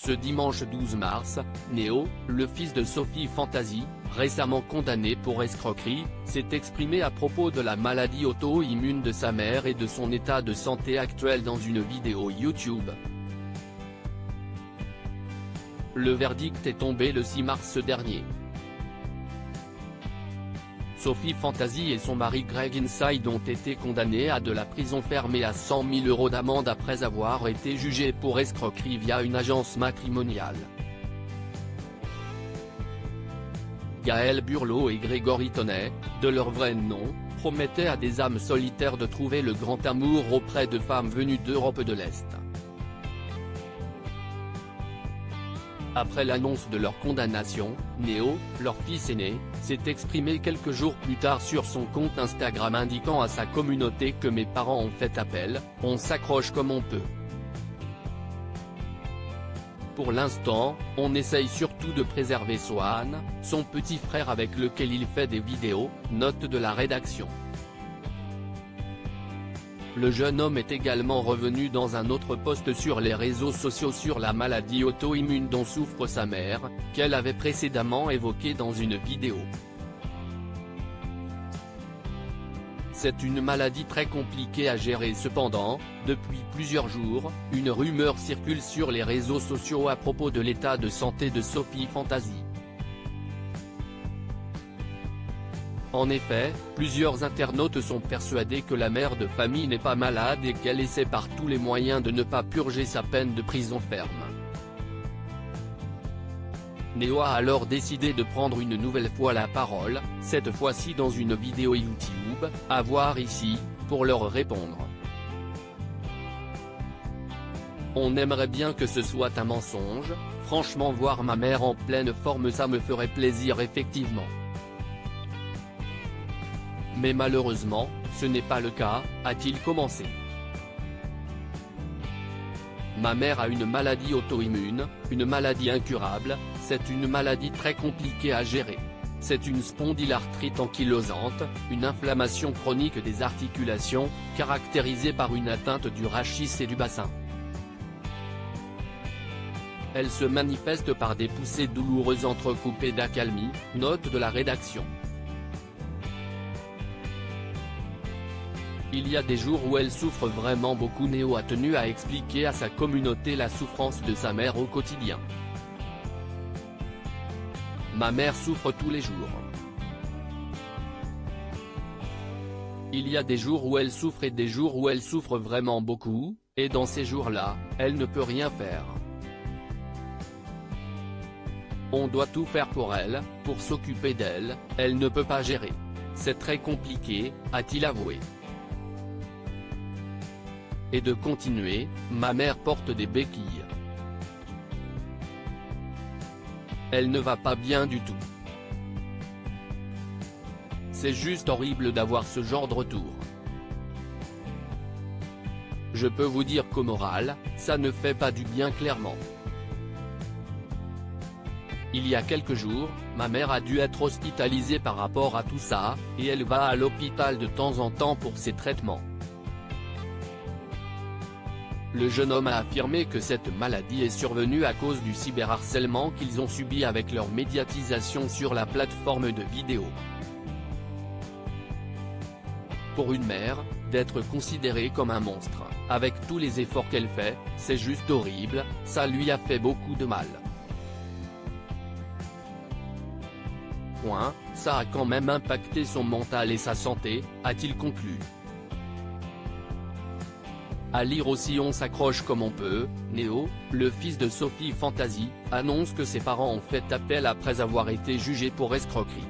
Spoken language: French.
Ce dimanche 12 mars, Néo, le fils de Sophie Fantasy, récemment condamné pour escroquerie, s'est exprimé à propos de la maladie auto-immune de sa mère et de son état de santé actuel dans une vidéo YouTube. Le verdict est tombé le 6 mars dernier. Sophie Fantasy et son mari Greg Inside ont été condamnés à de la prison ferme et à 100 000 € d'amende après avoir été jugés pour escroquerie via une agence matrimoniale. Gaël Burlot et Grégory Tonnet, de leur vrai nom, promettaient à des âmes solitaires de trouver le grand amour auprès de femmes venues d'Europe de l'Est. Après l'annonce de leur condamnation, Néo, leur fils aîné, s'est exprimé quelques jours plus tard sur son compte Instagram indiquant à sa communauté que mes parents ont fait appel, on s'accroche comme on peut. Pour l'instant, on essaye surtout de préserver Swan, son petit frère avec lequel il fait des vidéos, note de la rédaction. Le jeune homme est également revenu dans un autre post sur les réseaux sociaux sur la maladie auto-immune dont souffre sa mère, qu'elle avait précédemment évoquée dans une vidéo. C'est une maladie très compliquée à gérer cependant, depuis plusieurs jours, une rumeur circule sur les réseaux sociaux à propos de l'état de santé de Sophie Fantasy. En effet, plusieurs internautes sont persuadés que la mère de famille n'est pas malade et qu'elle essaie par tous les moyens de ne pas purger sa peine de prison ferme. Néo a alors décidé de prendre une nouvelle fois la parole, cette fois-ci dans une vidéo YouTube, à voir ici, pour leur répondre. On aimerait bien que ce soit un mensonge, franchement voir ma mère en pleine forme ça me ferait plaisir effectivement. Mais malheureusement, ce n'est pas le cas, a-t-il commencé. Ma mère a une maladie auto-immune, une maladie incurable, c'est une maladie très compliquée à gérer. C'est une spondylarthrite ankylosante, une inflammation chronique des articulations, caractérisée par une atteinte du rachis et du bassin. Elle se manifeste par des poussées douloureuses entrecoupées d'accalmie, note de la rédaction. Il y a des jours où elle souffre vraiment beaucoup. Néo a tenu à expliquer à sa communauté la souffrance de sa mère au quotidien. Ma mère souffre tous les jours. Il y a des jours où elle souffre et des jours où elle souffre vraiment beaucoup, et dans ces jours-là, elle ne peut rien faire. On doit tout faire pour elle, pour s'occuper d'elle, elle ne peut pas gérer. C'est très compliqué, a-t-il avoué. Et de continuer, ma mère porte des béquilles. Elle ne va pas bien du tout. C'est juste horrible d'avoir ce genre de retour. Je peux vous dire qu'au moral, ça ne fait pas du bien clairement. Il y a quelques jours, ma mère a dû être hospitalisée par rapport à tout ça, et elle va à l'hôpital de temps en temps pour ses traitements. Le jeune homme a affirmé que cette maladie est survenue à cause du cyberharcèlement qu'ils ont subi avec leur médiatisation sur la plateforme de vidéo. Pour une mère, d'être considérée comme un monstre, avec tous les efforts qu'elle fait, c'est juste horrible, ça lui a fait beaucoup de mal. Ça a quand même impacté son mental et sa santé, a-t-il conclu. À lire aussi on s'accroche comme on peut, Néo, le fils de Sophie Fantasy, annonce que ses parents ont fait appel après avoir été jugés pour escroquerie.